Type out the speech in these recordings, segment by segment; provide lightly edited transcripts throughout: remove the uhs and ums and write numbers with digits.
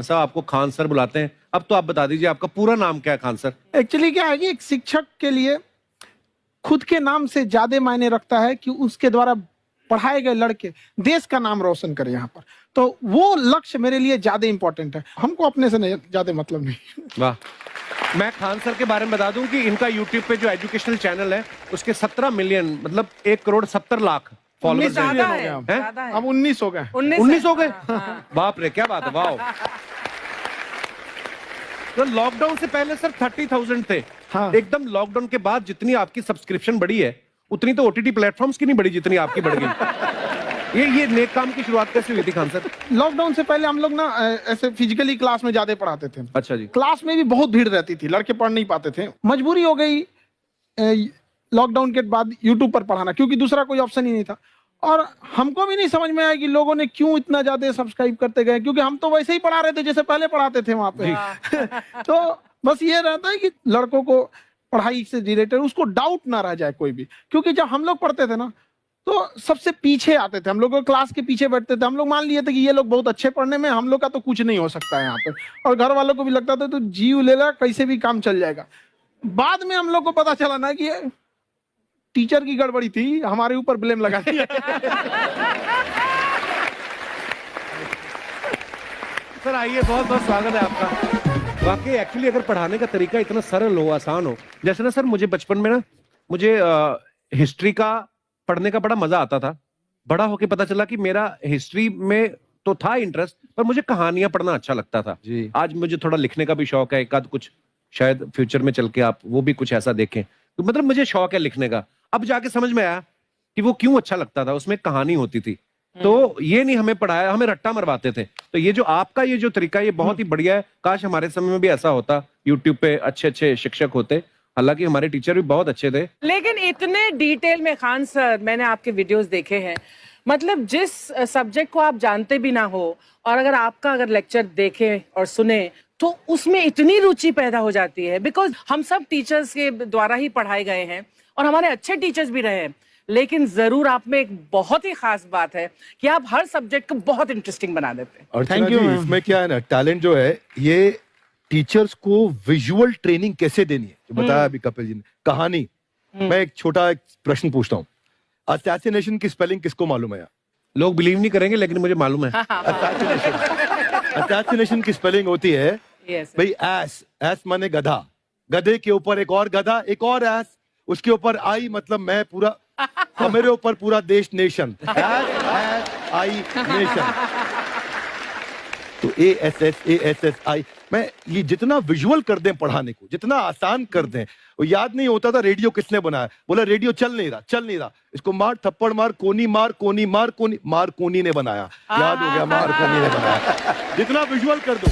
सब आपको खान सर बुलाते हैं। अब तो आप बता दीजिए आपका पूरा नाम क्या है खान सर? एक्चुअली क्या है कि एक शिक्षक के लिए खुद के नाम से ज्यादा मायने रखता है कि उसके द्वारा पढ़ाए गए लड़के देश का नाम रोशन करें यहाँ पर। तो वो लक्ष्य मेरे लिए ज्यादा इंपॉर्टेंट है, हमको अपने से नहीं ज्यादा मतलब नहीं। वाह। मैं खान सर के बारे में बता दूं कि इनका यूट्यूब पे जो एजुकेशनल चैनल है उसके 17 मिलियन मतलब 1,70,00,000 फॉलोअर्स ज्यादा हैं। है, ज्यादा है। अब 19 हो गए। 19 हो गए? बाप रे, क्या बात है, वाह। तो लॉकडाउन से पहले सर 30,000 थे। हाँ। एकदम लॉकडाउन के बाद जितनी आपकी सब्सक्रिप्शन बढ़ी है उतनी तो ओटीटी प्लेटफॉर्म्स की नहीं बढ़ी जितनी आपकी बढ़ गई। ये नेक काम की शुरुआत कैसे हुई थी खान सर? लॉकडाउन से पहले हम लोग ना ऐसे फिजिकली क्लास में ज्यादा पढ़ाते थे। अच्छा जी। क्लास में भी बहुत भीड़ रहती थी, लड़के पढ़ नहीं पाते थे। मजबूरी हो गई लॉकडाउन के बाद यूट्यूब पर पढ़ाना, क्योंकि दूसरा कोई ऑप्शन ही नहीं था। और हमको भी नहीं समझ में आया कि लोगों ने क्यों इतना ज्यादा सब्सक्राइब करते गए, क्योंकि हम तो वैसे ही पढ़ा रहे थे जैसे पहले पढ़ाते थे वहां पे। तो बस ये रहता है कि लड़कों को पढ़ाई से रिलेटेड उसको डाउट ना रह जाए कोई भी, क्योंकि जब हम लोग पढ़ते थे ना तो सबसे पीछे आते थे, हम लोग क्लास के पीछे बैठते थे। हम लोग मान लिए थे कि ये लोग बहुत अच्छे पढ़ने में, हम लोग का तो कुछ नहीं हो सकता है यहाँ पे। और घर वालों को भी लगता था तो जीव ले ला, कैसे भी काम चल जाएगा। बाद में हम लोग को पता चला ना कि टीचर की गड़बड़ी थी, हमारे ऊपर ब्लेम लगा दिया। सर आइए, बहुत बहुत स्वागत है आपका। वाकई एक्चुअली अगर पढ़ाने का तरीका इतना सरल हो, आसान हो, जैसे ना सर मुझे बचपन में ना मुझे हिस्ट्री का पढ़ने का बड़ा मजा आता था। बड़ा होके पता चला कि मेरा हिस्ट्री में तो था इंटरेस्ट, पर मुझे कहानियां पढ़ना अच्छा लगता था जी। आज मुझे थोड़ा लिखने का भी शौक है, एक आध कुछ शायद फ्यूचर में चल के आप वो भी कुछ ऐसा देखें। तो मतलब मुझे शौक है लिखने का। अब जाके समझ में आया कि वो क्यों अच्छा लगता था, उसमें कहानी होती थी। तो ये नहीं हमें पढ़ाया, हमें रट्टा मरवाते थे। तो ये जो आपका ये जो तरीका है ये बहुत ही बढ़िया है। काश हमारे समय में भी ऐसा होता, यूट्यूब पे अच्छे अच्छे शिक्षक होते। हालांकि हमारे टीचर भी बहुत अच्छे थे। लेकिन इतने डिटेल में खान सर, मैंने आपके वीडियोस देखे हैं, मतलब जिस सब्जेक्ट को आप जानते भी ना हो और अगर लेक्चर देखें और सुने तो उसमें इतनी रुचि पैदा हो जाती है। बिकॉज हम सब टीचर्स के द्वारा ही पढ़ाए गए हैं और हमारे अच्छे टीचर्स भी रहे हैं, लेकिन जरूर आप में एक बहुत ही खास बात है कि आप हर सब्जेक्ट को बहुत इंटरेस्टिंग बना देते हैं। और Thank you, ma'am. इसमें क्या है ना, टैलेंट जो है ये टीचर्स को विजुअल ट्रेनिंग कैसे देनी है, जो बताया अभी कपिल जी ने। कहानी, मैं एक छोटा एक प्रश्न पूछता हूँ। असैसिनेशन की स्पेलिंग किसको मालूम है? लोग बिलीव नहीं करेंगे लेकिन मुझे मालूम है। असैसिनेशन की स्पेलिंग होती है Yes. भाई एस माने गधा, गधे के ऊपर एक और गधा, एक और एस, उसके ऊपर आई मतलब मैं पूरा, और मेरे ऊपर पूरा देश नेशन। S I nation. तो ASSASSI मैं ये जितना विजुअल कर दें पढ़ाने को, जितना आसान कर दें। वो याद नहीं होता था रेडियो किसने बनाया, बोला रेडियो चल नहीं रहा, इसको मार थप्पड़ मार, कोनी मार, कोनी मार, मार कोनी ने बनाया। याद हो गया, मार कोनी ने बनाया। जितना विजुअल कर दो।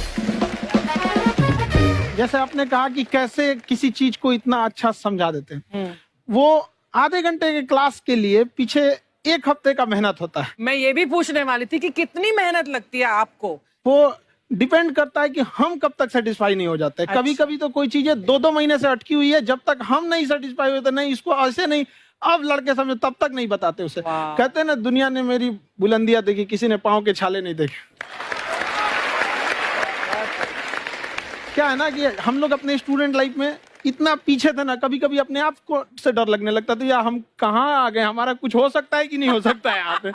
जैसे आपने कहा कि कैसे किसी चीज को इतना अच्छा समझा देते हैं, वो आधे घंटे के क्लास के लिए पीछे 1 हफ्ते का मेहनत होता है। मैं ये भी पूछने वाली थी कि कितनी मेहनत लगती है आपको। वो डिपेंड करता है कि हम कब तक सेटिस्फाई नहीं हो जाते। अच्छा। कभी कभी तो कोई चीजें 2-2 महीने से अटकी हुई है, जब तक हम नहीं सेटिस्फाई होते, नहीं इसको ऐसे नहीं, अब लड़के समझ तब तक नहीं बताते उसे। वाह। कहते हैं ना, दुनिया ने मेरी बुलंदियां देखी, किसी ने पाँव के छाले नहीं देखे। क्या है ना कि हम लोग अपने स्टूडेंट लाइफ में इतना पीछे थे ना, कभी कभी अपने आप को से डर लगने लगता था, यार हम कहाँ आ गए, हमारा कुछ हो सकता है कि नहीं हो सकता है यहाँ पे।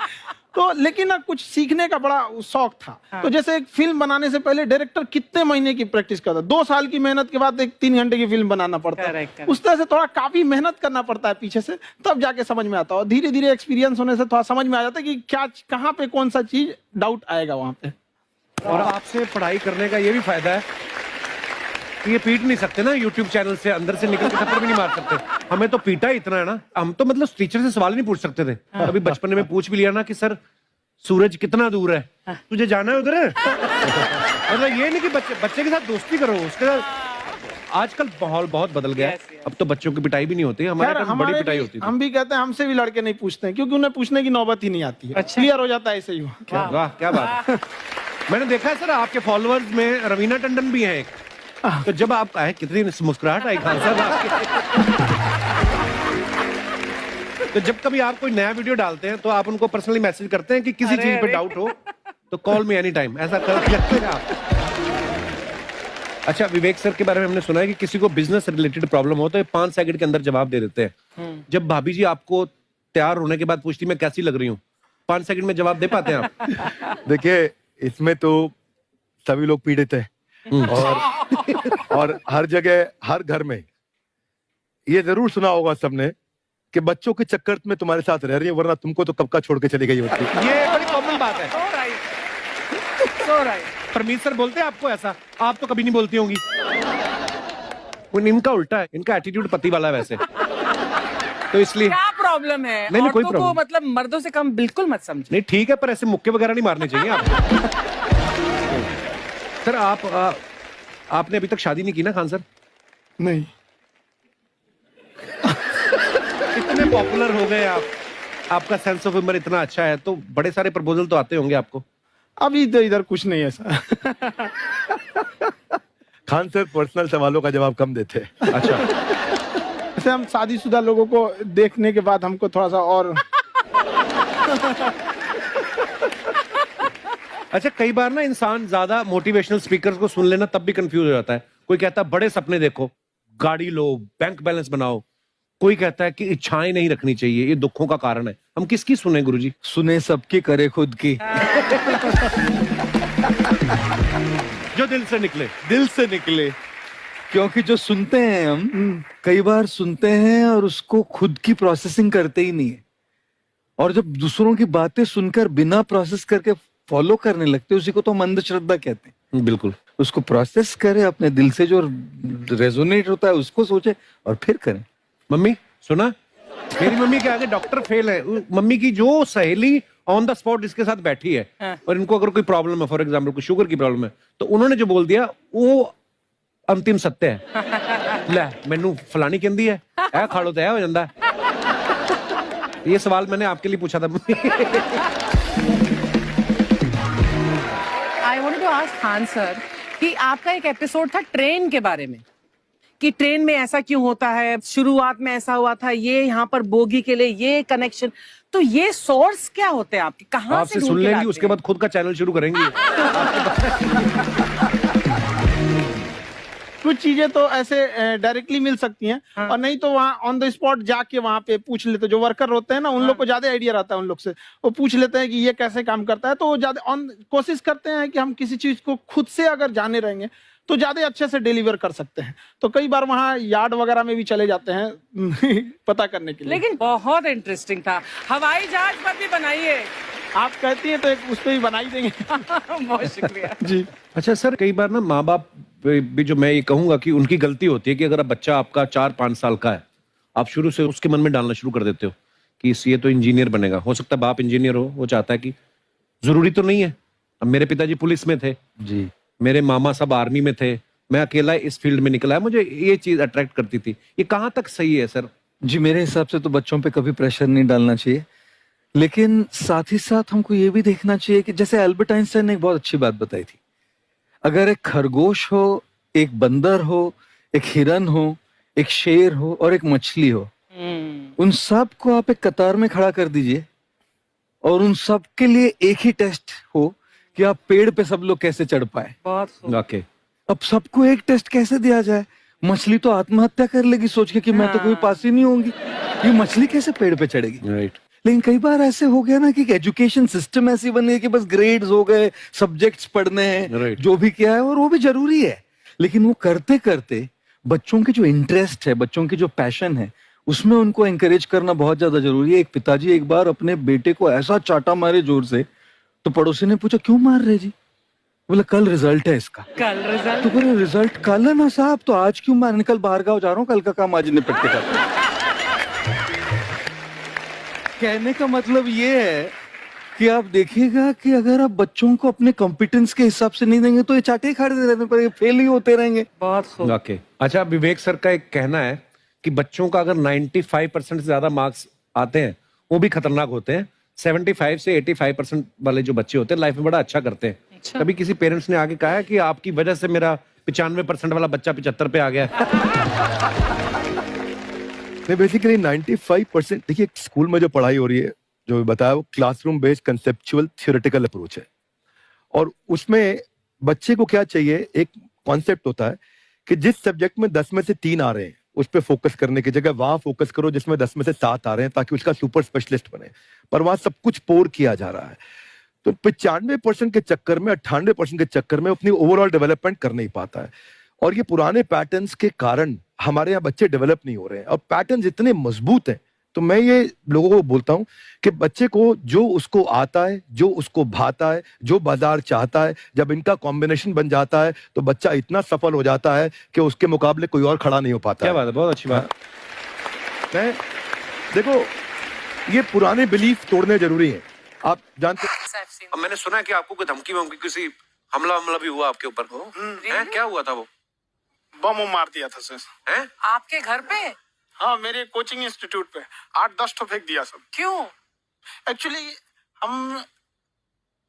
तो लेकिन ना कुछ सीखने का बड़ा शौक था। हाँ। तो जैसे एक फिल्म बनाने से पहले डायरेक्टर कितने महीने की प्रैक्टिस करता है, 2 साल की मेहनत के बाद एक 3 घंटे की फिल्म बनाना पड़ता है। Correct, correct. उस तरह से थोड़ा काफी मेहनत करना पड़ता है पीछे से, तब जाके समझ में आता है। और धीरे धीरे एक्सपीरियंस होने से थोड़ा समझ में आ जाता है कि क्या कहाँ पे कौन सा चीज डाउट आएगा वहां पे। और आपसे पढ़ाई करने का ये भी फायदा है कि ये पीट नहीं सकते ना यूट्यूब चैनल से, अंदर से निकल के थप्पड़ भी नहीं मार सकते। हमें तो पीटा इतना है ना, हम तो मतलब टीचर से सवाल नहीं पूछ सकते थे। अभी बचपन में पूछ भी लिया ना कि सर सूरज कितना दूर है, तुझे जाना है उधर है। मतलब ये नहीं कि बच्चे के साथ दोस्ती करो, उसके साथ। आजकल माहौल बहुत बदल गया है। Yes, yes. अब तो बच्चों की पिटाई भी नहीं होती, हमारे खैर, टाइम बड़ी हमारे पिटाई भी- होती थी। हम भी कहते हैं, हमसे भी लड़के नहीं पूछते हैं, क्योंकि उन्हें पूछने की नौबत ही नहीं आती है। अच्छा। क्लियर हो जाता है ऐसे ही। वाह, क्या बात है। मैंने देखा है सर आपके फॉलोअर्स में रवीना टंडन भी है एक। तो जब आप आए, कितनी मुस्कुराहट आई खान साहब आपकी। तो जब कभी आप कोई नया वीडियो डालते हैं तो आप उनको पर्सनली मैसेज करते हैं कि किसी अरे, चीज पे अरे। डाउट हो तो कॉल मी एनी टाइम, ऐसा करते हैं आप? अच्छा, विवेक सर के बारे में हमने सुना है कि किसी को बिजनेस रिलेटेड प्रॉब्लम हो तो ये 5 सेकंड के अंदर जवाब दे देते हैं। जब भाभी जी आपको तैयार होने के बाद पूछती मैं कैसी लग रही हूँ, 5 सेकंड में जवाब दे पाते हैं आप? देखिए, इसमें तो सभी लोग पीड़ित हैं और हर जगह, हर घर में ये जरूर सुना होगा सबने कि बच्चों के चक्कर में तुम्हारे साथ रह रही है, वरना तुमको तो कब का छोड़ के चली गई होती। ये बड़ी कॉमन बात है। So right. So right. Parmeet sir बोलते हैं आपको ऐसा? आप तो कभी नहीं बोलती होंगी। इनका उल्टा है, इनका एटीट्यूड पति वाला है वैसे, तो इसलिए। क्या प्रॉब्लम है? नहीं, कोई औरतों को प्रॉब्लम मतलब मर्दों से कम बिल्कुल मत समझो। नहीं, ठीक है, पर ऐसे मुक्के वगैरह नहीं मारने चाहिए आपको। सर आपने अभी तक शादी नहीं की ना खान सर? नहीं। इतने पॉपुलर हो गए आप, आपका सेंस ऑफ ह्यूमर इतना अच्छा है, तो बड़े सारे प्रपोजल तो आते होंगे आपको। अभी तो इधर कुछ नहीं है सर। खान सर पर्सनल सवालों का जवाब कम देते हैं। अच्छा, जैसे हम शादीशुदा लोगों को देखने के बाद हमको थोड़ा सा और अच्छा, कई बार ना इंसान ज्यादा मोटिवेशनल स्पीकर्स को सुन लेना तब भी कंफ्यूज हो जाता है। कोई कहता है बड़े सपने देखो, गाड़ी लो, बैंक बैलेंस बनाओ। कोई कहता है कि इच्छाएं नहीं रखनी चाहिए, ये दुखों का कारण है। हम किसकी सुने गुरुजी? सुने सबकी, करे खुद की। जो दिल से निकले। दिल से निकले, क्योंकि जो सुनते हैं हम कई बार सुनते हैं और उसको खुद की प्रोसेसिंग करते ही नहीं है, और जब दूसरों की बातें सुनकर बिना प्रोसेस करके फॉलो करने लगते हैं, उसी को तो हम अंधश्रद्धा कहते हैं। बिल्कुल। उसको प्रोसेस करे, अपने दिल से जो रेजोनेट होता है उसको सोचे और फिर करें। मम्मी सुना, मेरी मम्मी के आगे डॉक्टर फेल है। मम्मी की जो सहेली ऑन द स्पॉट इसके साथ बैठी है, और इनको अगर कोई प्रॉब्लम है, फॉर एग्जाम्पल कोई शुगर की प्रॉब्लम है, तो उन्होंने जो बोल दिया वो अंतिम सत्य है। ले मैनू फलानी कहती है, ऐ खाड़ो तो ऐ हो जाता है। ये सवाल मैंने आपके लिए पूछा था mummy. I wanted to ask Khan sir कि आपका एक एपिसोड था ट्रेन के बारे में, कि ट्रेन में ऐसा क्यों होता है, शुरुआत में ऐसा हुआ था, ये यहाँ पर बोगी के लिए ये कनेक्शन, तो ये सोर्स क्या होते हैं आपके, कहाँ से आपसे ढूंढ सुन के लेंगी, लाते उसके हैं? बाद खुद का चैनल शुरू करेंगी। कुछ चीजें तो ऐसे डायरेक्टली मिल सकती हैं, और नहीं तो वहाँ ऑन द स्पॉट जाके वहाँ पे पूछ लेते। जो वर्कर होते हैं ना, उन लोग को ज्यादा आइडिया रहता है, उन लोग से वो पूछ लेते हैं कि ये कैसे काम करता है, तो वो ज्यादा कोशिश करते हैं कि हम किसी चीज को खुद से अगर जाने रहेंगे तो ज्यादा अच्छे से डिलीवर कर सकते हैं। तो कई बार वहाँ यार्ड वगैरह में भी चले जाते हैं पता करने के लिए। लेकिन बहुत इंटरेस्टिंग था। हवाई जहाज पर भी बनाइए। आप कहती हैं तो एक उस पर भी बना ही देंगे। बहुत शुक्रिया जी। अच्छा सर, कई बार ना माँ बाप भी, जो मैं ये कहूंगा कि उनकी गलती होती है कि अगर बच्चा आपका 4-5 साल का है, आप शुरू से उसके मन में डालना शुरू कर देते हो कि ये तो इंजीनियर बनेगा। हो सकता है बाप इंजीनियर हो, वो चाहता है कि जरूरी तो नहीं है। अब मेरे पिताजी पुलिस में थे जी, मेरे मामा सब आर्मी में थे, मैं अकेला इस फील्ड में निकला है, मुझे ये चीज अट्रैक्ट करती थी। ये कहाँ तक सही है सर? जी, मेरे हिसाब से तो बच्चों पे कभी प्रेशर नहीं डालना चाहिए, लेकिन साथ ही साथ हमको ये भी देखना चाहिए कि जैसे एल्बर्ट आइंस्टाइन ने एक बहुत अच्छी बात बताई थी, अगर एक खरगोश हो, एक बंदर हो, एक हिरन हो, एक शेर हो और एक मछली हो, उन सब को आप एक कतार में खड़ा कर दीजिए और उन सब के लिए एक ही टेस्ट हो कि आप पेड़ पे सब लोग कैसे चढ़ पाए। बहुत ओके, अब सबको एक टेस्ट कैसे दिया जाए? मछली तो आत्महत्या कर लेगी सोच के कि मैं तो कोई पास ही नहीं होंगी, ये मछली कैसे पेड़ पे चढ़ेगी? राइट। लेकिन कई बार ऐसे हो गया ना कि एजुकेशन सिस्टम ऐसी बन गई कि बस ग्रेड्स हो गए, सब्जेक्ट्स पढ़ने हैं, Right. जो भी किया है, और वो भी जरूरी है, लेकिन वो करते करते बच्चों के जो इंटरेस्ट है, बच्चों की जो पैशन है, उसमें उनको एंकरेज करना बहुत ज्यादा जरूरी है। एक पिताजी एक बार अपने बेटे को ऐसा चाटा मारे जोर से, तो पड़ोसी ने पूछा क्यों मार रहे जी? बोला कल रिजल्ट है इसका। कल रिजल्ट? तो बोले रिजल्ट कल है ना साहब, तो आज क्यों मारने? कल बाहर गाँव जा रहा हूँ, कल का काम आज निपट के करता हूं। कहने का मतलब ये है कि आप देखिएगा कि अगर आप बच्चों को अपने कॉम्पिटेंस के हिसाब से नहीं देंगे तो ये चाटे खाते रहने पर फेल ही होते रहेंगे। बहुत खूब। ओके। अच्छा, विवेक सर का एक कहना है कि बच्चों का अगर 95% से ज्यादा मार्क्स आते हैं वो भी खतरनाक होते हैं। 75 से 85% वाले जो बच्चे होते हैं लाइफ में बड़ा अच्छा करते हैं। अच्छा। कभी किसी पेरेंट्स ने आगे कहा है कि आपकी वजह से मेरा 95% वाला बच्चा 75 पे आ गया? नहीं, बेसिकली 95%, देखिए स्कूल में जो पढ़ाई हो रही है, जो बताया, वो classroom based conceptual theoretical approach है, और उसमें बच्चे को क्या चाहिए, एक कॉन्सेप्ट होता है कि जिस सब्जेक्ट में 10 में से 3 आ रहे हैं उस पर फोकस करने की जगह वहां फोकस करो जिसमें 10 में से 7 आ रहे हैं, ताकि उसका सुपर स्पेशलिस्ट बने। पर वहां सब कुछ पोर किया जा रहा है, तो 95% के चक्कर में, 98% के चक्कर में अपनी ओवरऑल डेवलपमेंट कर नहीं पाता है। और ये पुराने पैटर्न्स के कारण हमारे यहाँ बच्चे डेवलप नहीं हो रहे हैं। और पैटर्न्स इतने मजबूत हैं, तो मैं ये लोगों को बोलता हूं कि बच्चे को जो उसको आता है, जो उसको भाता है, जो बाजार चाहता है, जब इनका कॉम्बिनेशन बन जाता है तो बच्चा इतना सफल हो जाता है कि उसके मुकाबले कोई और खड़ा नहीं हो पाता। क्या बात है, बहुत अच्छी बात। मैं देखो, ये पुराने बिलीफ तोड़ने जरूरी हैं। आप जानते अब मैंने सुना है कि आपको कोई धमकी वमकी, किसी हमला भी हुआ आपके ऊपर, हैं? क्या हुआ था? वो बम मार दिया था सर। हैं? आपके घर पे? हाँ, मेरे कोचिंग इंस्टीट्यूट पे 8-10 तो फेंक दिया सब। क्यों? एक्चुअली हम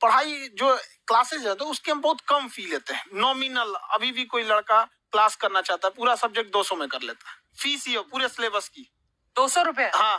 पढ़ाई जो क्लासेज है तो उसके हम बहुत कम फी लेते हैं, नॉमिनल। अभी भी कोई लड़का क्लास करना चाहता है, पूरा सब्जेक्ट 200 में कर लेता है। फीस ही है पूरे सिलेबस की 200 रुपए? हाँ,